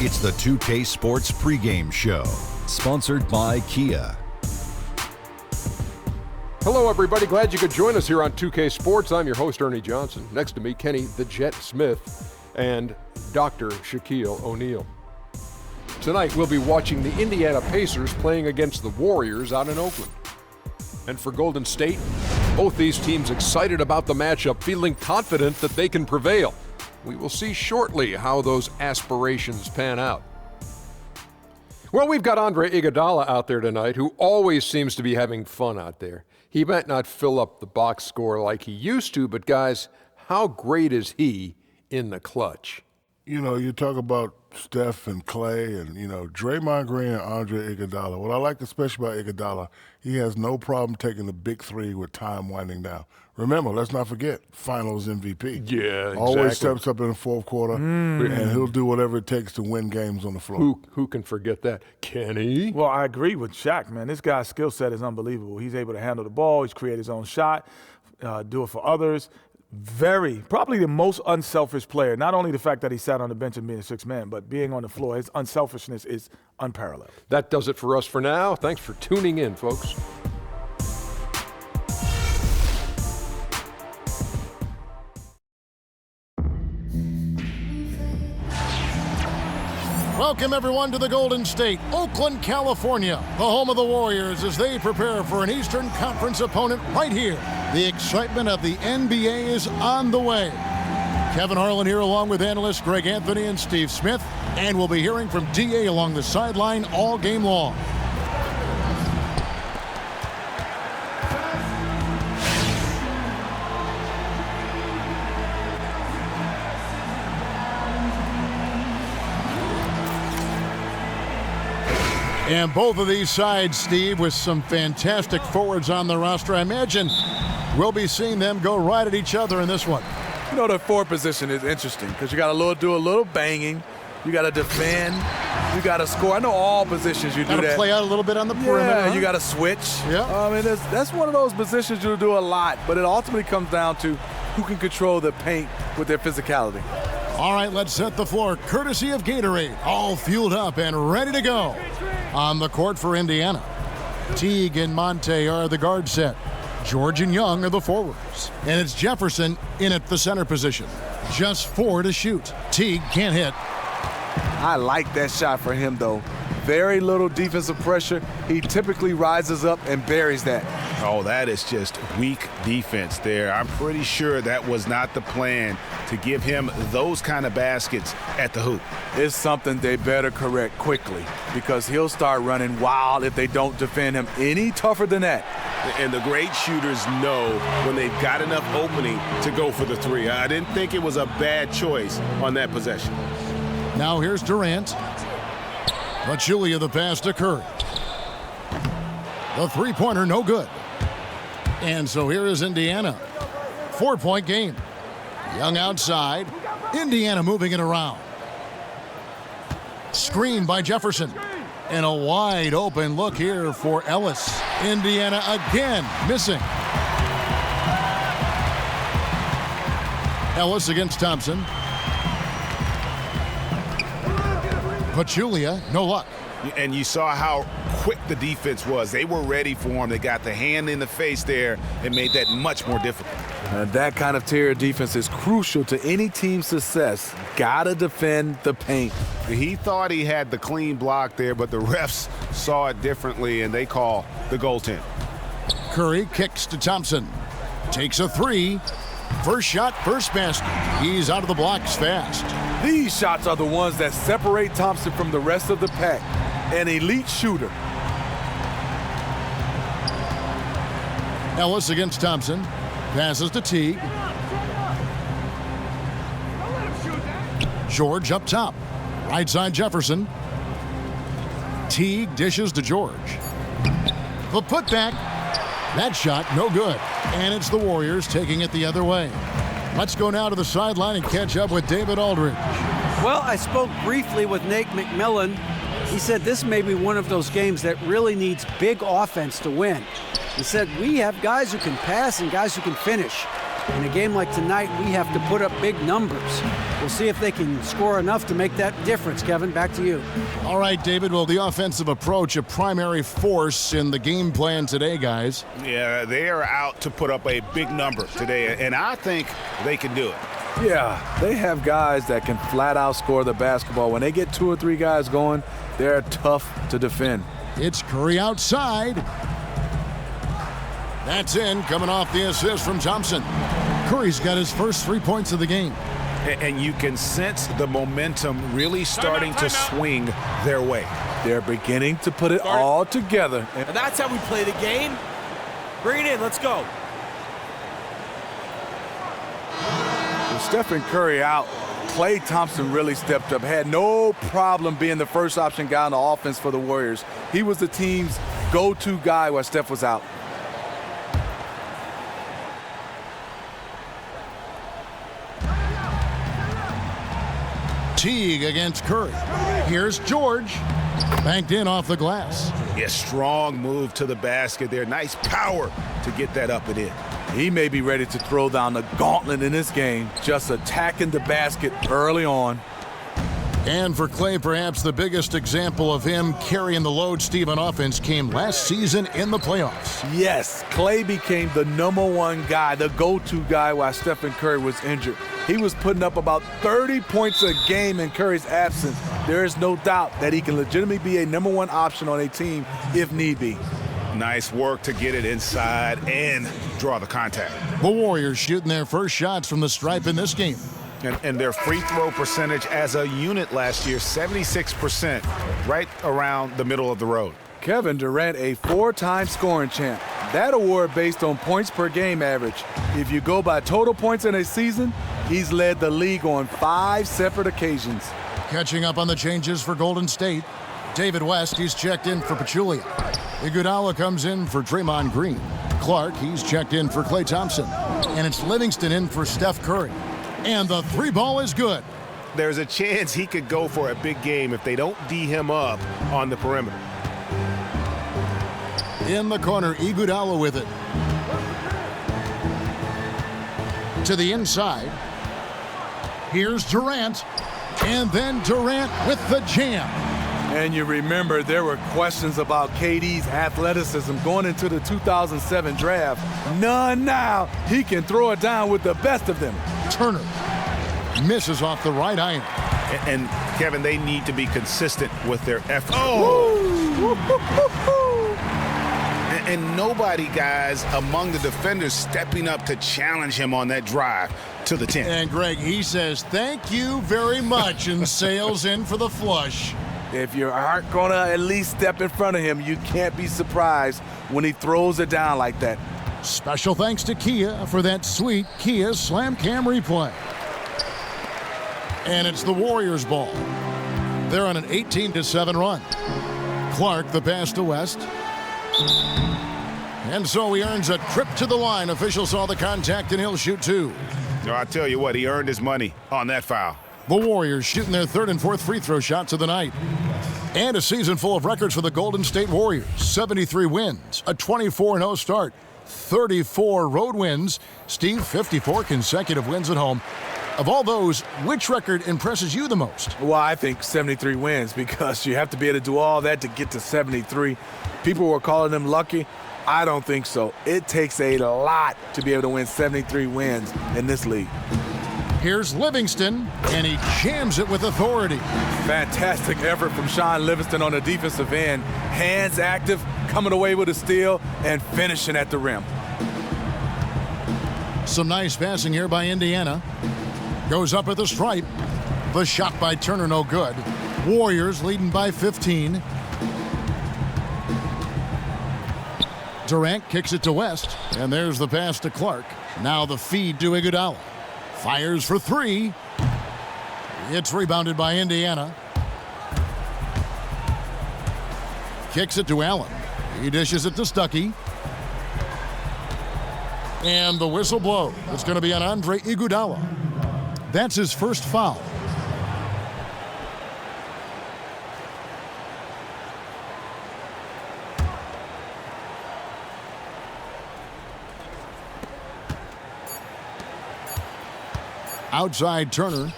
It's the 2K Sports pregame show, sponsored by Kia. Hello, everybody. Glad you could join us here on 2K Sports. I'm your host, Ernie Johnson. Next to me, Kenny the Jet Smith and Dr. Shaquille O'Neal. Tonight, we'll be watching the Indiana Pacers playing against the Warriors out in Oakland. And for Golden State, both these teams excited about the matchup, feeling confident that they can prevail. We will see shortly how those aspirations pan out. Well, we've got Andre Iguodala out there tonight, who always seems to be having fun out there. He might not fill up the box score like he used to, but guys, how great is he in the clutch? You know, you talk about Steph and Clay and, Draymond Green and Andre Iguodala. What I like especially about Iguodala, he has no problem taking the big three with time winding down. Remember, let's not forget, finals MVP. Yeah, exactly. Always steps up in the fourth quarter, and he'll do whatever it takes to win games on the floor. Who can forget that? Kenny? Well, I agree with Shaq, man. This guy's skill set is unbelievable. He's able to handle the ball. He's create his own shot, do it for others. Probably the most unselfish player. Not only the fact that he sat on the bench and being a sixth man, but being on the floor. His unselfishness is unparalleled. That does it for us for now. Thanks for tuning in, folks. Welcome, everyone, to the Golden State, Oakland, California, the home of the Warriors as they prepare for an Eastern Conference opponent right here. The excitement of the NBA is on the way. Kevin Harlan here along with analysts Greg Anthony and Steve Smith, and we'll be hearing from D.A. along the sideline all game long. And both of these sides, Steve, with some fantastic forwards on the roster. I imagine we'll be seeing them go right at each other in this one. You know, the forward position is interesting because you got to do a little banging. You got to defend. You got to score. I know all positions you do that. Got to play out a little bit on the perimeter. Yeah, huh? you got to switch. Yeah. I mean, that's one of those positions you'll do a lot, but it ultimately comes down to who can control the paint with their physicality. All right, let's set the floor courtesy of Gatorade. All fueled up and ready to go. On the court for Indiana, Teague and Monte are the guard set. George and Young are the forwards. And it's Jefferson in at the center position. Just 4 to shoot. Teague can't hit. I like that shot for him, though. Very little defensive pressure. He typically rises up and buries that. Oh, that is just weak defense there. I'm pretty sure that was not the plan to give him those kind of baskets at the hoop. It's something they better correct quickly because he'll start running wild if they don't defend him any tougher than that. And the great shooters know when they've got enough opening to go for the three. I didn't think it was a bad choice on that possession. Now here's Durant. Pachulia the pass to Curry. The three-pointer no good. And so here is Indiana. 4-point game. Young outside. Indiana moving it around. Screen by Jefferson. And a wide open look here for Ellis. Indiana again missing. Ellis against Thompson. Pachulia, no luck. And you saw how quick the defense was. They were ready for him. They got the hand in the face there and made that much more difficult. That kind of tier defense is crucial to any team's success. Gotta defend the paint. He thought he had the clean block there, but the refs saw it differently, and they call the goaltend. Curry kicks to Thompson. Takes a three. First shot, first basket. He's out of the blocks fast. These shots are the ones that separate Thompson from the rest of the pack. An elite shooter. Ellis against Thompson. Passes to Teague. George up top. Right side Jefferson. Teague dishes to George. The putback. That shot no good. And it's the Warriors taking it the other way. Let's go now to the sideline and catch up with David Aldridge. Well, I spoke briefly with Nate McMillan. He said this may be one of those games that really needs big offense to win. He said, we have guys who can pass and guys who can finish. In a game like tonight, we have to put up big numbers. We'll see if they can score enough to make that difference. Kevin, back to you. All right, David. Well, the offensive approach, a primary force in the game plan today, guys. Yeah, they are out to put up a big number today, and I think they can do it. Yeah, they have guys that can flat out score the basketball. When they get 2 or 3 guys going, they're tough to defend. It's Curry outside. That's in, coming off the assist from Thompson. Curry's got his first 3 points of the game. And you can sense the momentum really starting to swing their way. They're beginning to put it all together. And that's how we play the game. Bring it in. Let's go. With Stephen Curry out, Klay Thompson really stepped up. Had no problem being the first option guy on the offense for the Warriors. He was the team's go-to guy while Steph was out. Teague against Curry. Here's George. Banked in off the glass. Yeah, strong move to the basket there. Nice power to get that up and in. He may be ready to throw down the gauntlet in this game, just attacking the basket early on. And for Klay, perhaps the biggest example of him carrying the load, Steve, on offense came last season in the playoffs. Yes, Klay became the #1 guy, the go-to guy while Stephen Curry was injured. He was putting up about 30 points a game in Curry's absence. There is no doubt that he can legitimately be a #1 option on a team if need be. Nice work to get it inside and draw the contact. The Warriors shooting their first shots from the stripe in this game. And their free throw percentage as a unit last year, 76%, right around the middle of the road. Kevin Durant, a 4-time scoring champ. That award based on points per game average. If you go by total points in a season, he's led the league on 5 separate occasions. Catching up on the changes for Golden State. David West, he's checked in for Pachulia. Iguodala comes in for Draymond Green. Clark, he's checked in for Klay Thompson. And it's Livingston in for Steph Curry. And the 3 ball is good. There's a chance he could go for a big game if they don't D him up on the perimeter. In the corner, Iguodala with it. To the inside. Here's Durant. And then Durant with the jam. And you remember there were questions about KD's athleticism going into the 2007 draft. None now. He can throw it down with the best of them. Turner misses off the right iron. And Kevin, they need to be consistent with their effort. And nobody, guys, among the defenders stepping up to challenge him on that drive to the 10. And Greg, he says, thank you very much, and sails in for the flush. If you aren't going to at least step in front of him, you can't be surprised when he throws it down like that. Special thanks to Kia for that sweet Kia Slam Cam replay. And it's the Warriors' ball. They're on an 18-7 run. Clark, the pass to West. And so he earns a trip to the line. Official saw the contact, and he'll shoot 2. No, I tell you what, he earned his money on that foul. The Warriors shooting their 3rd and 4th free throw shots of the night. And a season full of records for the Golden State Warriors. 73 wins, a 24-0 start, 34 road wins. Steve, 54 consecutive wins at home. Of all those, which record impresses you the most? Well, I think 73 wins because you have to be able to do all that to get to 73. People were calling them lucky. I don't think so. It takes a lot to be able to win 73 wins in this league. Here's Livingston, and he jams it with authority. Fantastic effort from Sean Livingston on the defensive end. Hands active, coming away with a steal, and finishing at the rim. Some nice passing here by Indiana. Goes up at the stripe. The shot by Turner, no good. Warriors leading by 15. Durant kicks it to West, and there's the pass to Clark. Now the feed to Iguodala. Fires for 3. It's rebounded by Indiana. Kicks it to Allen. He dishes it to Stuckey. And the whistle blows. It's going to be on Andre Iguodala. That's his first foul. Outside Turner.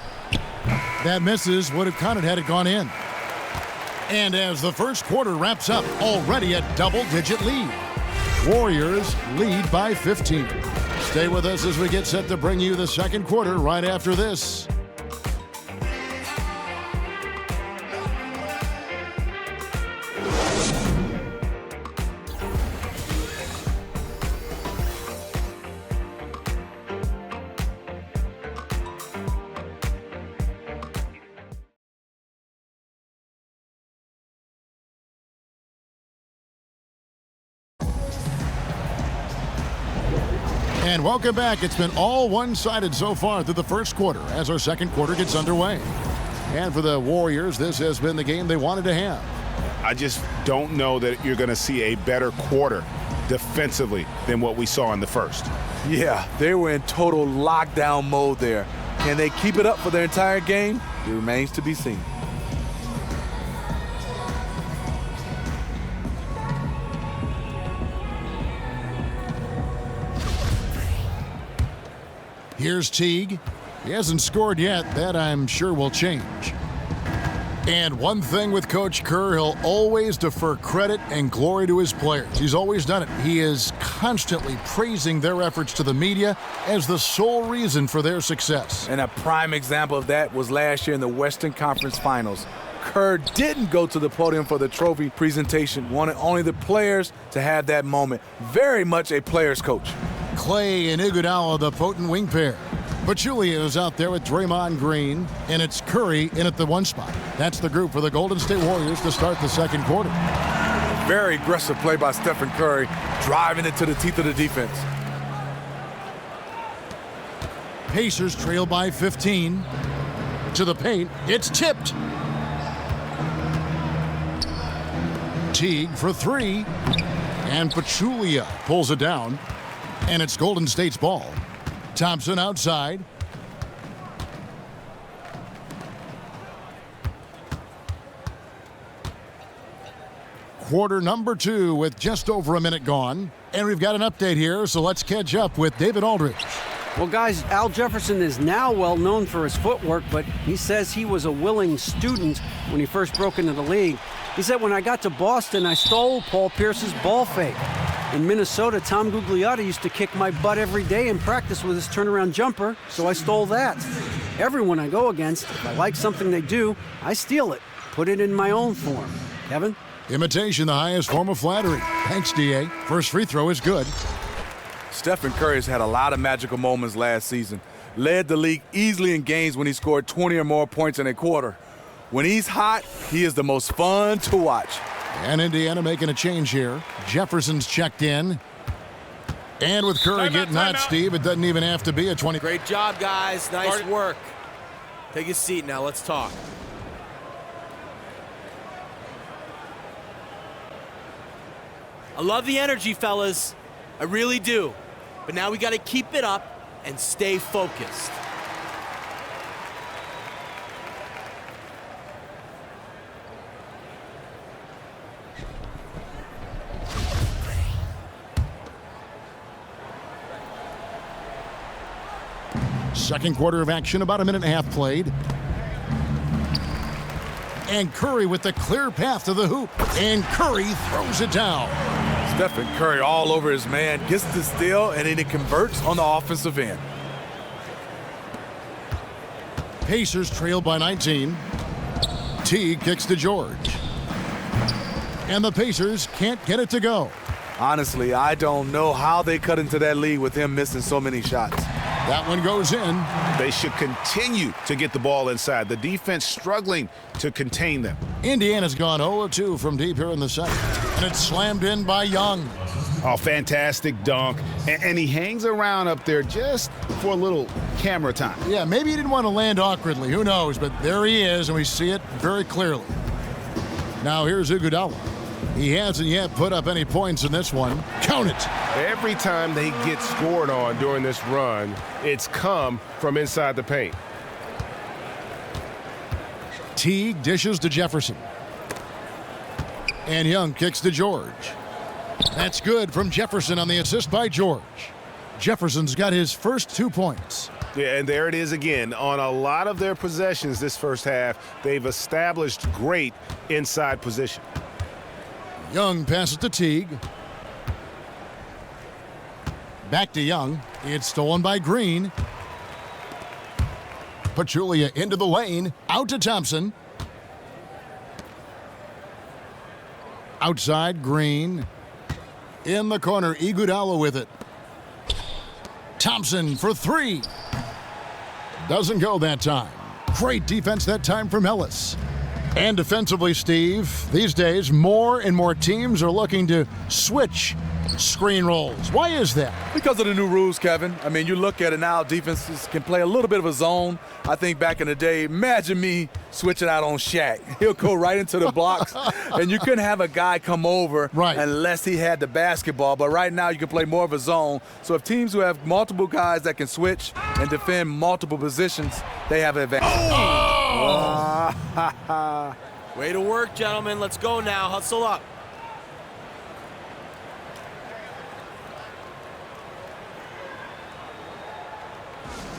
That misses. Would have counted had it gone in. And as the first quarter wraps up, already a double-digit lead. Warriors lead by 15. Stay with us as we get set to bring you the second quarter right after this. And welcome back. It's been all one-sided so far through the first quarter as our second quarter gets underway. And for the Warriors, this has been the game they wanted to have. I just don't know that you're going to see a better quarter defensively than what we saw in the first. Yeah, they were in total lockdown mode there. Can they keep it up for their entire game? It remains to be seen. Here's Teague. He hasn't scored yet. That, I'm sure, will change. And one thing with Coach Kerr, he'll always defer credit and glory to his players. He's always done it. He is constantly praising their efforts to the media as the sole reason for their success. And a prime example of that was last year in the Western Conference Finals. Kerr didn't go to the podium for the trophy presentation, wanted only the players to have that moment. Very much a player's coach. Clay and Iguodala, the potent wing pair. Pachulia is out there with Draymond Green, and it's Curry in at the one spot. That's the group for the Golden State Warriors to start the second quarter. Very aggressive play by Stephen Curry, driving it to the teeth of the defense. Pacers trail by 15. To the paint, it's tipped. Teague for three, and Pachulia pulls it down. And it's Golden State's ball. Thompson outside. Quarter number 2 with just over a minute gone. And we've got an update here, so let's catch up with David Aldridge. Well, guys, Al Jefferson is now well known for his footwork, but he says he was a willing student when he first broke into the league. He said, when I got to Boston, I stole Paul Pierce's ball fake. In Minnesota, Tom Gugliotta used to kick my butt every day in practice with his turnaround jumper, so I stole that. Everyone I go against, if I like something they do, I steal it, put it in my own form. Kevin? Imitation, the highest form of flattery. Thanks, D.A. First free throw is good. Stephen Curry has had a lot of magical moments last season. Led the league easily in games when he scored 20 or more points in a quarter. When he's hot, he is the most fun to watch. And Indiana making a change here. Jefferson's checked in. And with Curry getting hot, Steve, it doesn't even have to be a 20. Great job, guys. Nice work. Take a seat now. Let's talk. I love the energy, fellas. I really do. But now we got to keep it up and stay focused. Second quarter of action, about a minute and a half played. And Curry with the clear path to the hoop. And Curry throws it down. Stephen Curry all over his man, gets the steal, and then he converts on the offensive end. Pacers trail by 19. Teague kicks to George. And the Pacers can't get it to go. Honestly, I don't know how they cut into that lead with him missing so many shots. That one goes in. They should continue to get the ball inside. The defense struggling to contain them. Indiana's gone 0-2 from deep here in the second. And it's slammed in by Young. Oh, fantastic dunk. And he hangs around up there just for a little camera time. Yeah, maybe he didn't want to land awkwardly. Who knows? But there he is, and we see it very clearly. Now here's Iguodala. He hasn't yet put up any points in this one. Count it. Every time they get scored on during this run, it's come from inside the paint. Teague dishes to Jefferson. And Young kicks to George. That's good from Jefferson on the assist by George. Jefferson's got his first 2 points. Yeah, and there it is again. On a lot of their possessions this first half, they've established great inside position. Young passes to Teague. Back to Young. It's stolen by Green. Pachulia into the lane. Out to Thompson. Outside, Green. In the corner, Iguodala with it. Thompson for three. Doesn't go that time. Great defense that time from Ellis. And defensively, Steve, these days more and more teams are looking to switch screen rolls. Why is that? Because of the new rules, Kevin. I mean, you look at it now, defenses can play a little bit of a zone. I think back in the day, imagine me switching out on Shaq. He'll go right into the blocks, and you couldn't have a guy come over unless he had the basketball. But right now, you can play more of a zone. So if teams who have multiple guys that can switch and defend multiple positions, they have an advantage. Way to work, gentlemen. Let's go now. Hustle up.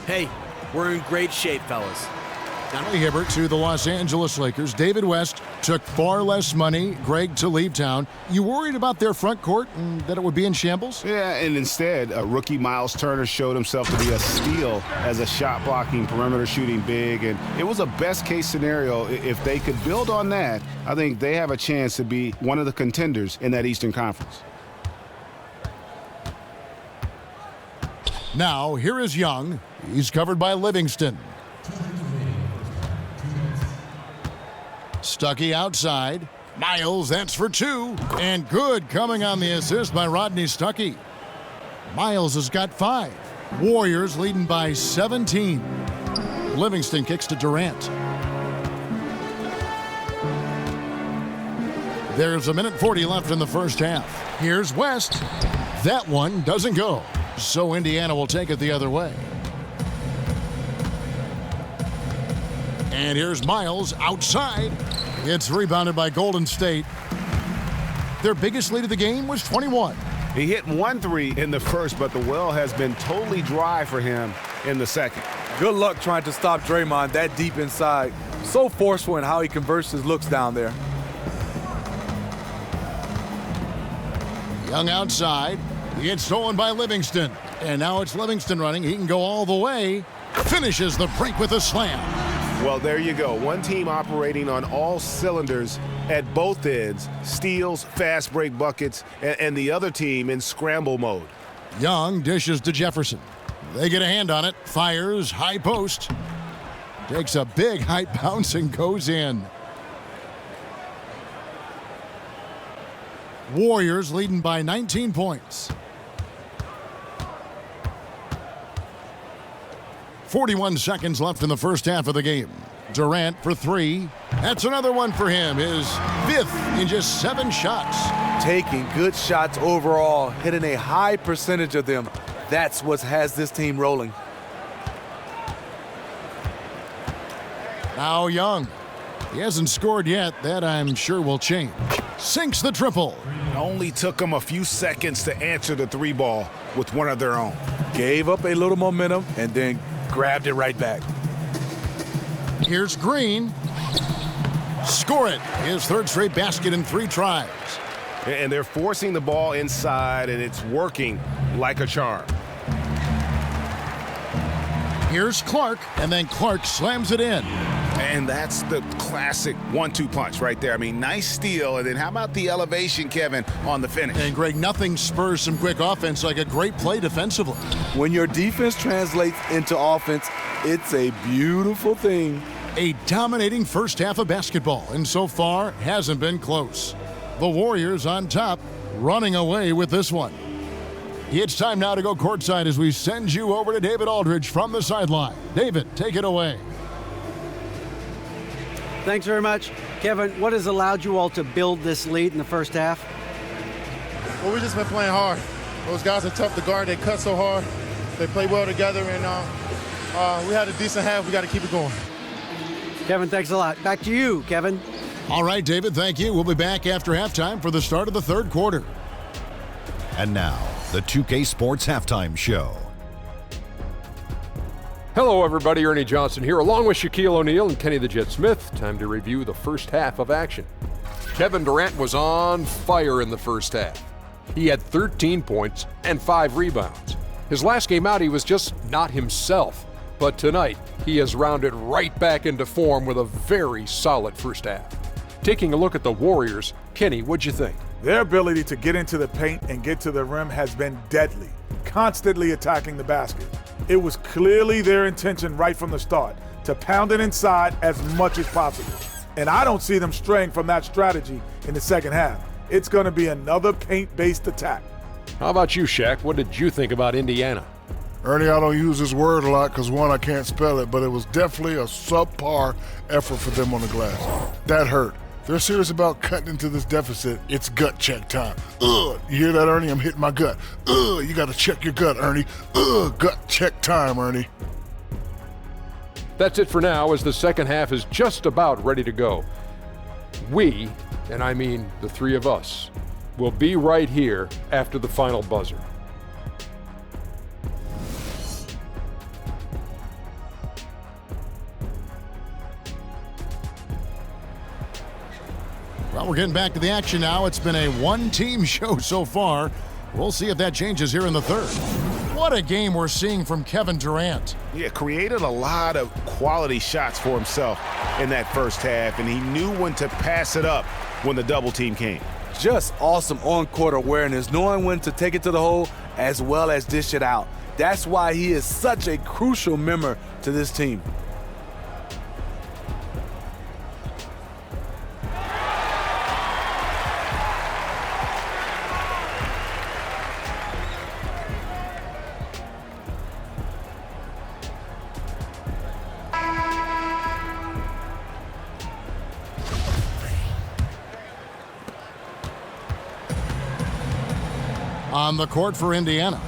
Hey, we're in great shape, fellas. Donnie Hibbert to the Los Angeles Lakers. David West took far less money, Greg, to leave town. You worried about their front court and that it would be in shambles? Yeah, and instead, rookie Miles Turner showed himself to be a steal as a shot-blocking, perimeter shooting big, and it was a best-case scenario. If they could build on that, I think they have a chance to be one of the contenders in that Eastern Conference. Now, here is Young. He's covered by Livingston. Stuckey outside. Miles, that's for two. And good coming on the assist by Rodney Stuckey. Miles has got 5. Warriors leading by 17. Livingston kicks to Durant. There's 1:40 left in the first half. Here's West. That one doesn't go. So Indiana will take it the other way. And here's Miles outside. It's rebounded by Golden State. Their biggest lead of the game was 21. He hit 1 3 in the first, but the well has been totally dry for him in the second. Good luck trying to stop Draymond that deep inside. So forceful in how he converts his looks down there. Young outside. It's stolen by Livingston. And now it's Livingston running. He can go all the way. Finishes the break with a slam. Well, there you go. One team operating on all cylinders at both ends. Steals, fast break buckets, and the other team in scramble mode. Young dishes to Jefferson. They get a hand on it. Fires, high post. Takes a big high bounce and goes in. Warriors leading by 19 points. 41 seconds left in the first half of the game. Durant for 3. That's another one for him. His 5th in just 7 shots. Taking good shots overall, hitting a high percentage of them. That's what has this team rolling. Now Young. He hasn't scored yet. That I'm sure will change. Sinks the triple. Only took him a few seconds to answer the 3 ball with one of their own. Gave up a little momentum and then grabbed it right back. Here's Green. Score it. His 3rd straight basket in 3 tries. And they're forcing the ball inside, and it's working like a charm. Here's Clark, and then Clark slams it in. And that's the classic 1-2 punch right there. I mean, nice steal, and then how about the elevation, Kevin, on the finish? And Greg, nothing spurs some quick offense like a great play defensively. When your defense translates into offense, it's a beautiful thing. A dominating first half of basketball, and so far hasn't been close. The Warriors on top, running away with this one. It's time now to go courtside as we send you over to David Aldridge from the sideline. David, take it away. Thanks very much. Kevin, what has allowed you all to build this lead in the first half? Well, we've just been playing hard. Those guys are tough to guard. They cut so hard. They play well together, and we had a decent half. We got to keep it going. Kevin, thanks a lot. Back to you, Kevin. All right, David, thank you. We'll be back after halftime for the start of the 3rd quarter. And now, the 2K Sports Halftime Show. Hello, everybody. Ernie Johnson here, along with Shaquille O'Neal and Kenny the Jet Smith. Time to review the first half of action. Kevin Durant was on fire in the first half. He had 13 points and 5 rebounds. His last game out, he was just not himself. But tonight, he has rounded right back into form with a very solid first half. Taking a look at the Warriors, Kenny, what'd you think? Their ability to get into the paint and get to the rim has been deadly, constantly attacking the basket. It was clearly their intention right from the start to pound it inside as much as possible. And I don't see them straying from that strategy in the second half. It's going to be another paint-based attack. How about you, Shaq? What did you think about Indiana? Ernie, I don't use this word a lot because, one, I can't spell it, but it was definitely a subpar effort for them on the glass. That hurt. They're serious about cutting into this deficit. It's gut check time. Ugh, you hear that, Ernie? I'm hitting my gut. Ugh, you got to check your gut, Ernie. Ugh, gut check time, Ernie. That's it for now, as the second half is just about ready to go. We, and I mean the three of us, will be right here after the final buzzer. Well, we're getting back to the action now. It's been a one-team show so far. We'll see if that changes here in the third. What a game we're seeing from Kevin Durant. Yeah, created a lot of quality shots for himself in that first half, and he knew when to pass it up when the double team came. Just awesome on-court awareness, knowing when to take it to the hole as well as dish it out. That's why he is such a crucial member to this team. On the court for Indiana,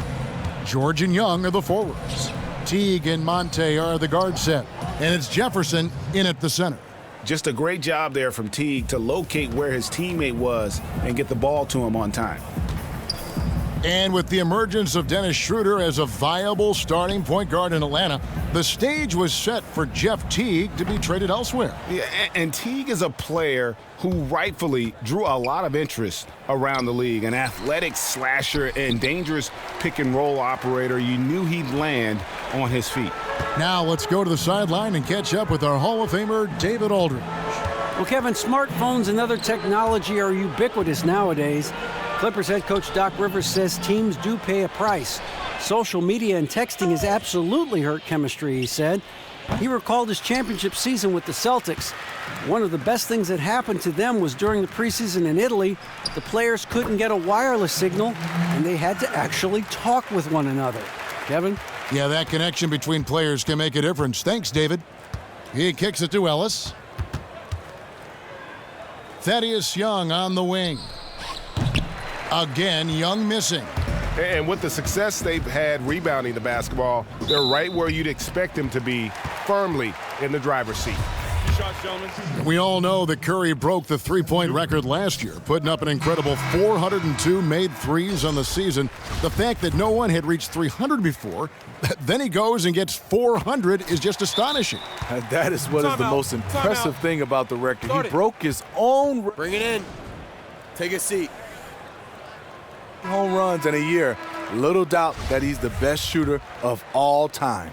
George and Young are the forwards. Teague and Monte are the guard set. And it's Jefferson in at the center. Just a great job there from Teague to locate where his teammate was and get the ball to him on time. And with the emergence of Dennis Schroeder as a viable starting point guard in Atlanta, the stage was set for Jeff Teague to be traded elsewhere. Yeah, and Teague is a player who rightfully drew a lot of interest around the league. An athletic slasher and dangerous pick-and-roll operator. You knew he'd land on his feet. Now let's go to the sideline and catch up with our Hall of Famer, David Aldridge. Well, Kevin, smartphones and other technology are ubiquitous nowadays. Clippers head coach Doc Rivers says teams do pay a price. Social media and texting has absolutely hurt chemistry, he said. He recalled his championship season with the Celtics. One of the best things that happened to them was during the preseason in Italy. The players couldn't get a wireless signal, and they had to actually talk with one another. Kevin? Yeah, that connection between players can make a difference. Thanks, David. He kicks it to Ellis. Thaddeus Young on the wing. Again, Young missing. And with the success they've had rebounding the basketball, they're right where you'd expect them to be, firmly in the driver's seat. We all know that Curry broke the three-point record last year, putting up an incredible 402 made threes on the season. The fact that no one had reached 300 before, then he goes and gets 400 is just astonishing. That is what is the most impressive thing about the record. He broke his own. Bring it in. Take a seat. Home runs in a year. Little doubt that he's the best shooter of all time.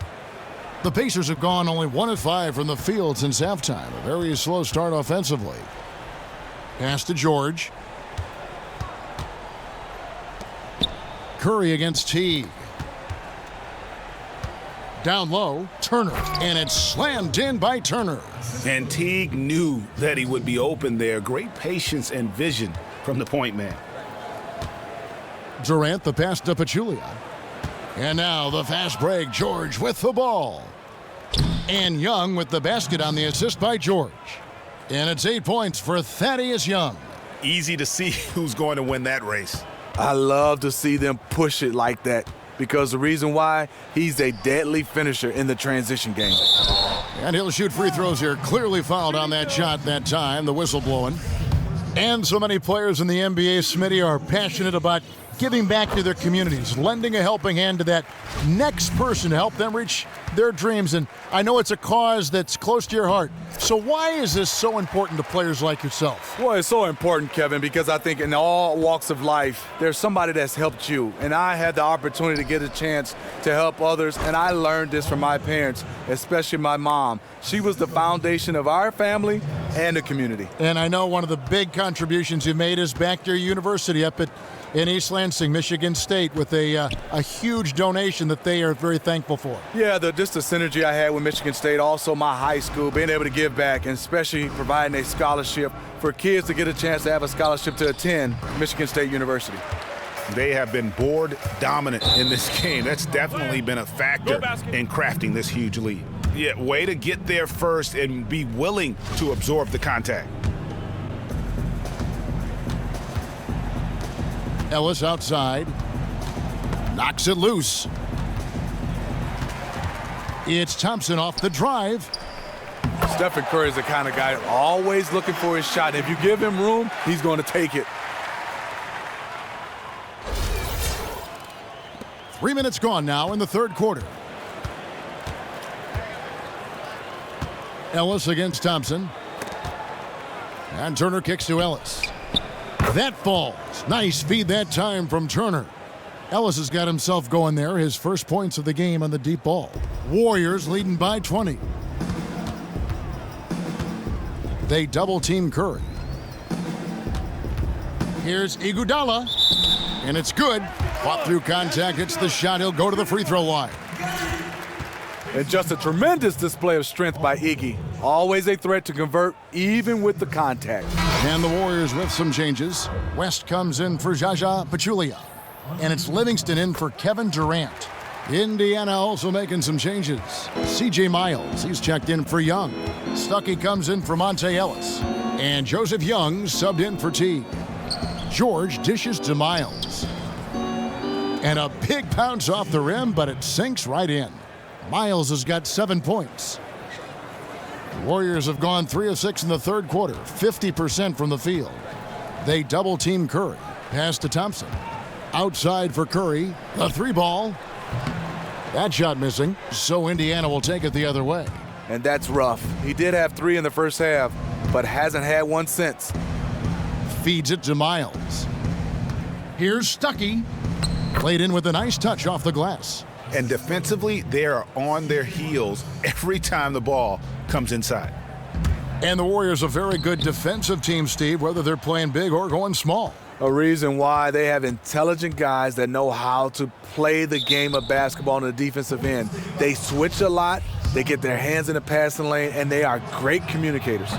The Pacers have gone only 1 of 5 from the field since halftime. A very slow start offensively. Pass to George. Curry against Teague. Down low, Turner, and it's slammed in by Turner. And Teague knew that he would be open there. Great patience and vision from the point man. Durant, the pass to Pachulia. And now the fast break, George with the ball. And Young with the basket on the assist by George. And it's 8 points for Thaddeus Young. Easy to see who's going to win that race. I love to see them push it like that because the reason why, he's a deadly finisher in the transition game. And he'll shoot free throws here. Clearly fouled on that shot that time, the whistle blowing. And so many players in the NBA, Smitty, are passionate about giving back to their communities, lending a helping hand to that next person to help them reach their dreams. And I know it's a cause that's close to your heart. So why is this so important to players like yourself? Well, it's so important, Kevin, because I think in all walks of life, there's somebody that's helped you. And I had the opportunity to get a chance to help others. And I learned this from my parents, especially my mom. She was the foundation of our family and the community. And I know one of the big contributions you made is back to your university up in East Lansing, Michigan State, with a huge donation that they are very thankful for. Yeah, just the synergy I had with Michigan State, also my high school, being able to give back, and especially providing a scholarship for kids to get a chance to have a scholarship to attend Michigan State University. They have been board dominant in this game. That's definitely been a factor in crafting this huge lead. Yeah, way to get there first and be willing to absorb the contact. Ellis outside, knocks it loose. It's Thompson off the drive. Stephen Curry is the kind of guy always looking for his shot. If you give him room, he's going to take it. 3 minutes gone now in the third quarter. Ellis against Thompson. And Turner kicks to Ellis. That falls. Nice feed that time from Turner. Ellis has got himself going there. His first points of the game on the deep ball. Warriors leading by 20. They double team Curry. Here's Iguodala. And it's good. Fought through contact. Hits the shot. He'll go to the free throw line. And just a tremendous display of strength by Iggy. Always a threat to convert, even with the contact. And the Warriors with some changes. West comes in for Jaja Pachulia. And it's Livingston in for Kevin Durant. Indiana also making some changes. C.J. Miles, he's checked in for Young. Stuckey comes in for Monte Ellis. And Joseph Young subbed in for T. George dishes to Miles. And a big bounce off the rim, but it sinks right in. Miles has got 7 points. Warriors have gone 3 of 6 in the third quarter, 50% from the field. They double team Curry. Pass to Thompson. Outside for Curry. A 3-ball. That shot missing, so Indiana will take it the other way. And that's rough. He did have 3 in the first half, but hasn't had one since. Feeds it to Miles. Here's Stuckey. Played in with a nice touch off the glass. And defensively, they are on their heels every time the ball comes inside. And the Warriors a very good defensive team, Steve, whether they're playing big or going small. A reason why they have intelligent guys that know how to play the game of basketball on the defensive end. They switch a lot, they get their hands in the passing lane, and they are great communicators.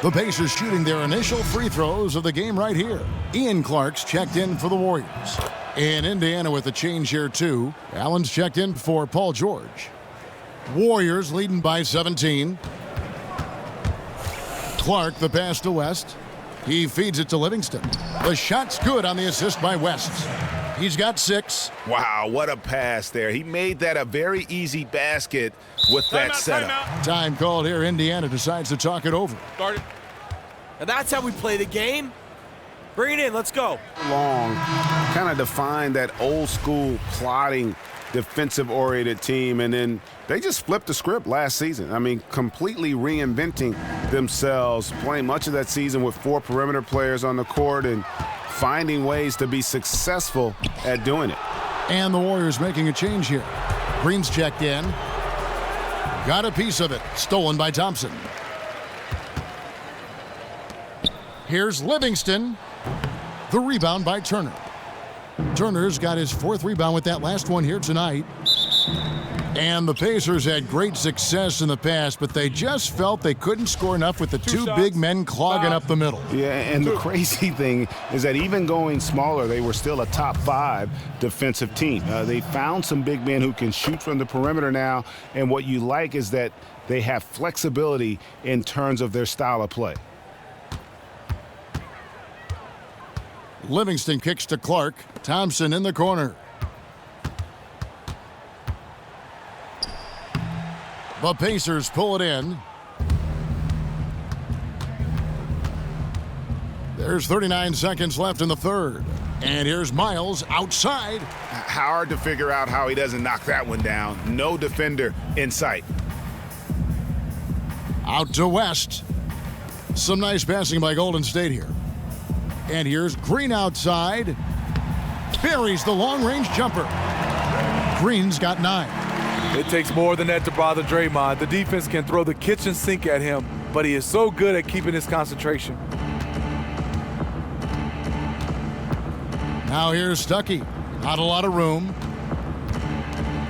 The Pacers shooting their initial free throws of the game right here. Ian Clark's checked in for the Warriors. And Indiana with a change here, too. Allen's checked in for Paul George. Warriors leading by 17. Clark, the pass to West. He feeds it to Livingston. The shot's good on the assist by West. He's got 6. Wow, what a pass there. He made that a very easy basket with that setup. Time called here. Indiana decides to talk it over. Started. And that's how we play the game. Bring it in. Let's go. Long, kind of defined that old school plotting defensive-oriented team, and then they just flipped the script last season. I mean, completely reinventing themselves, playing much of that season with 4 perimeter players on the court and finding ways to be successful at doing it. And the Warriors making a change here. Green's checked in. Got a piece of it. Stolen by Thompson. Here's Livingston. The rebound by Turner. Turner's got his 4th rebound with that last one here tonight. And the Pacers had great success in the past, but they just felt they couldn't score enough with the 2 big men clogging up the middle. Yeah, and the crazy thing is that even going smaller, they were still a top 5 defensive team. They found some big men who can shoot from the perimeter now, and what you like is that they have flexibility in terms of their style of play. Livingston kicks to Clark. Thompson in the corner. The Pacers pull it in. There's 39 seconds left in the third. And here's Miles outside. Hard to figure out how he doesn't knock that one down. No defender in sight. Out to West. Some nice passing by Golden State here. And here's Green outside. Buries the long-range jumper. Green's got 9. It takes more than that to bother Draymond. The defense can throw the kitchen sink at him, but he is so good at keeping his concentration. Now here's Stuckey. Not a lot of room.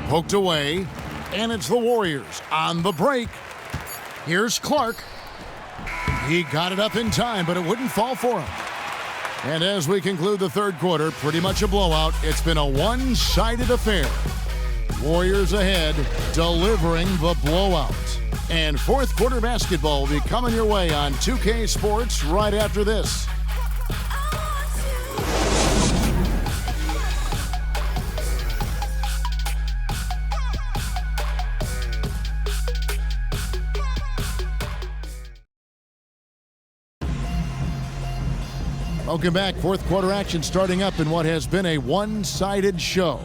Poked away. And it's the Warriors on the break. Here's Clark. He got it up in time, but it wouldn't fall for him. And as we conclude the third quarter, pretty much a blowout. It's been a one-sided affair. Warriors ahead, delivering the blowout. And fourth quarter basketball will be coming your way on 2K Sports right after this. Welcome back. Fourth quarter action starting up in what has been a one-sided show.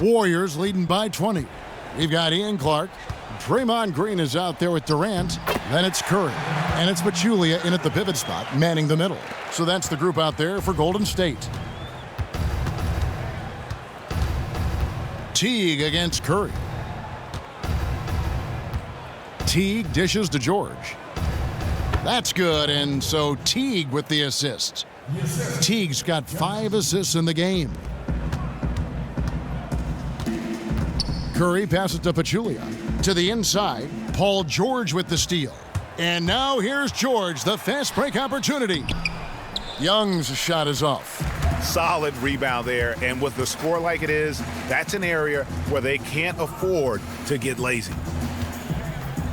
Warriors leading by 20. We've got Ian Clark. Draymond Green is out there with Durant. Then it's Curry. And it's Pachulia in at the pivot spot, manning the middle. So that's the group out there for Golden State. Teague against Curry. Teague dishes to George. That's good, and so Teague with the assist. Teague's got 5 assists in the game. Curry passes to Pachulia. To the inside, Paul George with the steal. And now here's George, the fast break opportunity. Young's shot is off. Solid rebound there, and with the score like it is, that's an area where they can't afford to get lazy.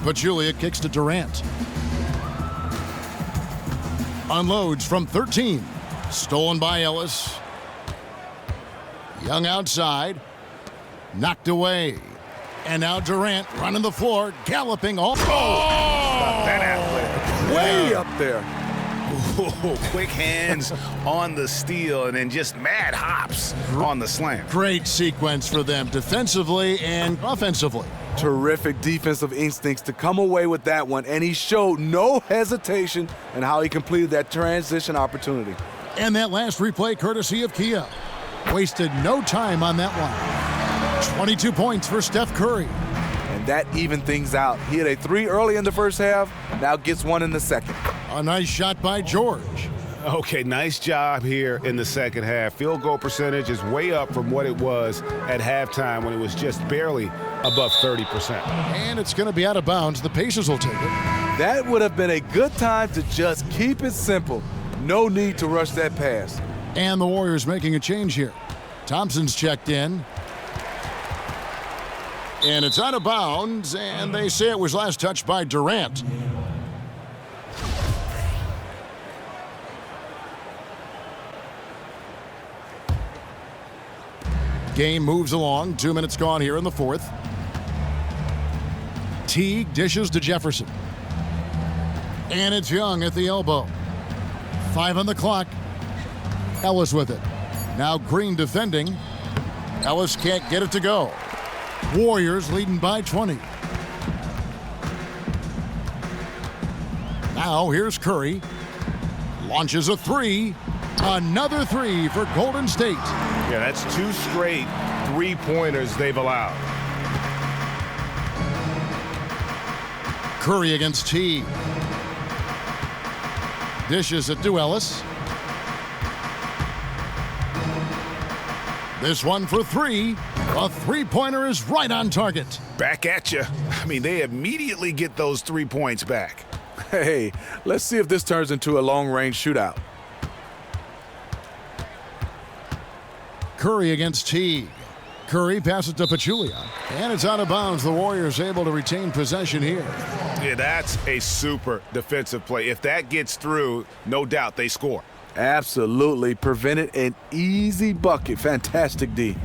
Pachulia kicks to Durant. Unloads from 13. Stolen by Ellis. Young outside. Knocked away. And now Durant running the floor, galloping all. That athlete. Way up there. Ooh, quick hands on the steal and then just mad hops on the slam. Great sequence for them defensively and offensively. Terrific defensive instincts to come away with that one, and he showed no hesitation in how he completed that transition opportunity. And that last replay courtesy of Kia. Wasted no time on that one. 22 points for Steph Curry. And that evened things out. He had a 3 early in the first half, now gets 1 in the second. A nice shot by George. Okay, nice job here in the second half. Field goal percentage is way up from what it was at halftime when it was just barely above 30%. And it's going to be out of bounds. The Pacers will take it. That would have been a good time to just keep it simple. No need to rush that pass. And the Warriors making a change here. Thompson's checked in. And it's out of bounds, and they say it was last touched by Durant. Game moves along. 2 minutes gone here in the fourth. Teague dishes to Jefferson. And it's Young at the elbow. 5 on the clock. Ellis with it. Now Green defending. Ellis can't get it to go. Warriors leading by 20. Now here's Curry. Launches a 3. Another 3 for Golden State. Yeah, that's 2 straight three-pointers they've allowed. Curry against Teague. Dishes it to Ellis. This one for 3. A three-pointer is right on target. Back at you. I mean, they immediately get those 3 points back. Hey, let's see if this turns into a long-range shootout. Curry against Teague. Curry passes to Pachulia. And it's out of bounds. The Warriors able to retain possession here. Yeah, that's a super defensive play. If that gets through, no doubt they score. Absolutely. Prevented an easy bucket. Fantastic D.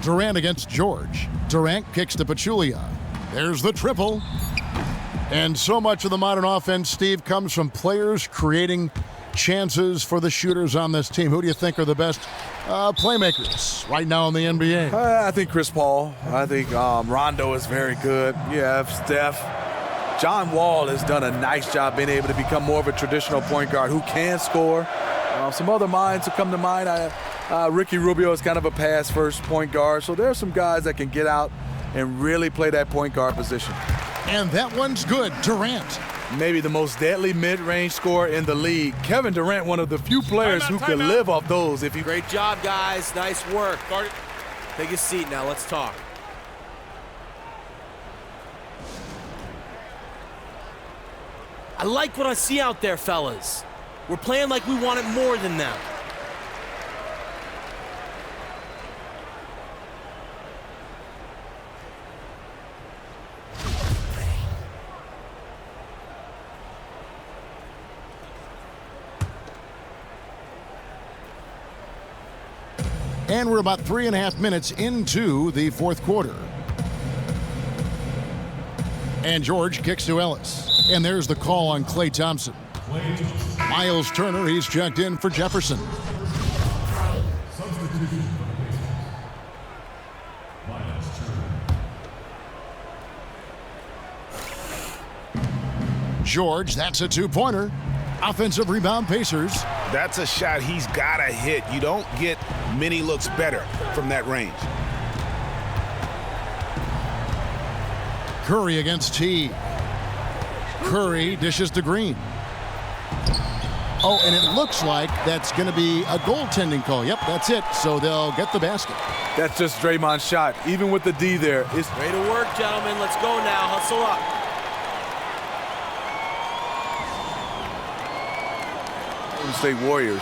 Durant against George. Durant kicks to Pachulia. There's the triple. And so much of the modern offense, Steve, comes from players creating chances for the shooters on this team. Who do you think are the best playmakers right now in the NBA? I think Chris Paul. I think Rondo is very good. You have Steph. John Wall has done a nice job being able to become more of a traditional point guard who can score. Some other minds that come to mind, Ricky Rubio is kind of a pass-first point guard. So there are some guys that can get out and really play that point guard position. And that one's good. Durant. Maybe the most deadly mid-range scorer in the league. Kevin Durant, one of the few players who can live off those. Great job, guys. Nice work. Take a seat now. Let's talk. I like what I see out there, fellas. We're playing like we want it more than them. And we're about 3.5 minutes into the fourth quarter. And George kicks to Ellis. And there's the call on Klay Thompson. Miles Turner, he's checked in for Jefferson. George, that's a two-pointer. Offensive rebound, Pacers. That's a shot he's got to hit. You don't get many looks better from that range. Curry against T. Curry dishes to Green. Oh, and it looks like that's going to be a goaltending call. Yep, that's it. So they'll get the basket. That's just Draymond's shot. Even with the D there. It's way to work, gentlemen. Let's go now. Hustle up. State Warriors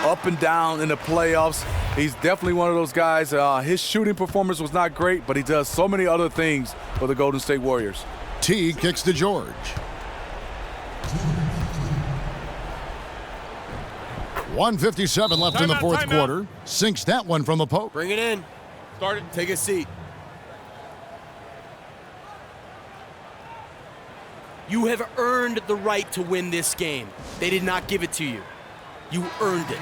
up and down in the playoffs. He's definitely one of those guys. His shooting performance was not great, but he does so many other things for the Golden State Warriors. T kicks to George. .157 left in the fourth quarter. Sinks that one from the poke. Bring it in. Start it. Take a seat. You have earned the right to win this game. They did not give it to you. You earned it.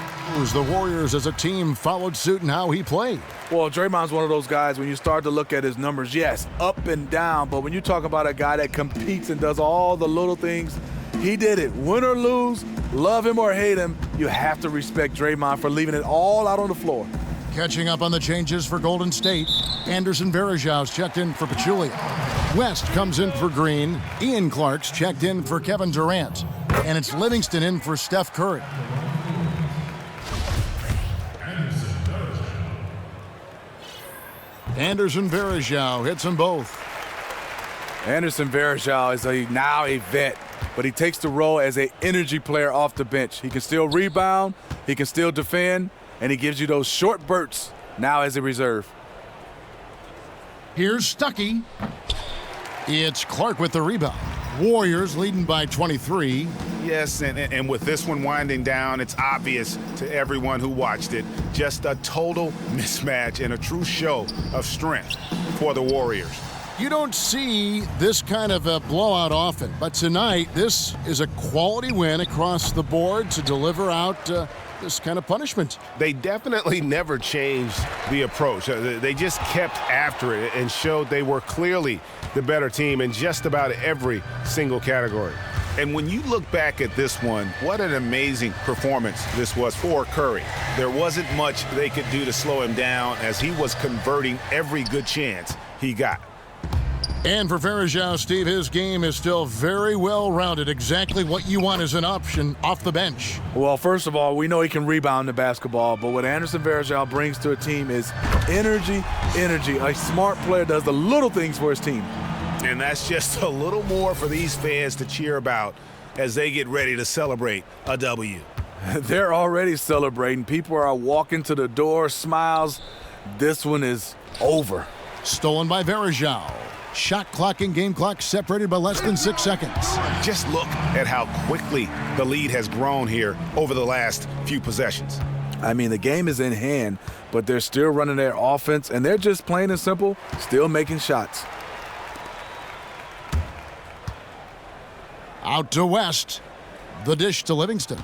The Warriors as a team followed suit in how he played. Well, Draymond's one of those guys, when you start to look at his numbers, yes, up and down, but when you talk about a guy that competes and does all the little things, he did it. Win or lose, love him or hate him, you have to respect Draymond for leaving it all out on the floor. Catching up on the changes for Golden State, Anderson Varejau's checked in for Pachulia. West comes in for Green. Ian Clark's checked in for Kevin Durant. And it's Livingston in for Steph Curry. Anderson Varejau hits them both. Anderson Varejau is now a vet, but he takes the role as an energy player off the bench. He can still rebound, he can still defend, and he gives you those short bursts now as a reserve. Here's Stuckey. It's Clark with the rebound. Warriors leading by 23. Yes, and with this one winding down, it's obvious to everyone who watched it. Just a total mismatch and a true show of strength for the Warriors. You don't see this kind of a blowout often, but tonight this is a quality win across the board to deliver out this kind of punishment. They definitely never changed the approach. They just kept after it and showed they were clearly the better team in just about every single category. And when you look back at this one, what an amazing performance this was for Curry. There wasn't much they could do to slow him down as he was converting every good chance he got. And for Varejau, Steve, his game is still very well-rounded. Exactly what you want as an option off the bench. Well, first of all, we know he can rebound the basketball, but what Anderson Varejau brings to a team is energy. A smart player does the little things for his team. And that's just a little more for these fans to cheer about as they get ready to celebrate a W. They're already celebrating. People are walking to the door, smiles. This one is over. Stolen by Varejau. Shot clock and game clock separated by less than 6 seconds. Just look at how quickly the lead has grown here over the last few possessions. I mean, the game is in hand, but they're still running their offense, and they're just plain and simple, still making shots. Out to West. The dish to Livingston.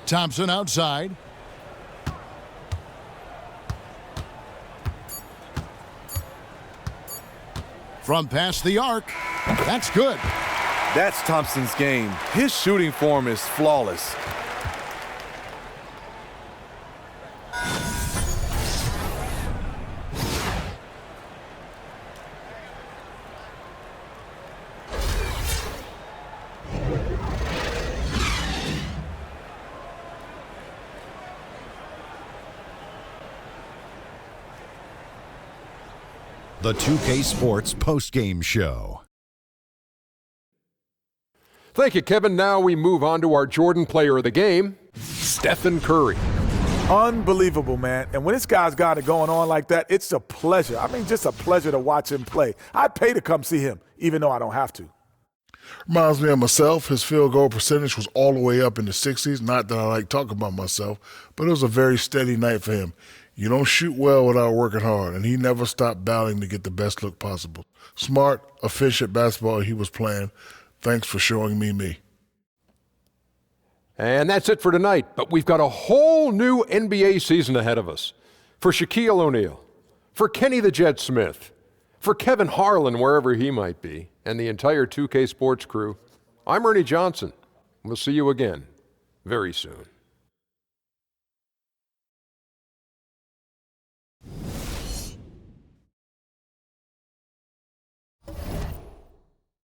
Thompson outside. From past the arc. That's good. That's Thompson's game. His shooting form is flawless. The 2K Sports postgame show. Thank you, Kevin. Now we move on to our Jordan player of the game, Stephen Curry. Unbelievable, man. And when this guy's got it going on like that, it's a pleasure. I mean, just a pleasure to watch him play. I'd pay to come see him, even though I don't have to. Reminds me of myself. His field goal percentage was all the way up in the 60s. Not that I like talking about myself, but it was a very steady night for him. You don't shoot well without working hard, and he never stopped battling to get the best look possible. Smart, efficient basketball he was playing. Thanks for showing me. And that's it for tonight, but we've got a whole new NBA season ahead of us. For Shaquille O'Neal, for Kenny the Jet Smith, for Kevin Harlan, wherever he might be, and the entire 2K Sports crew, I'm Ernie Johnson. We'll see you again very soon.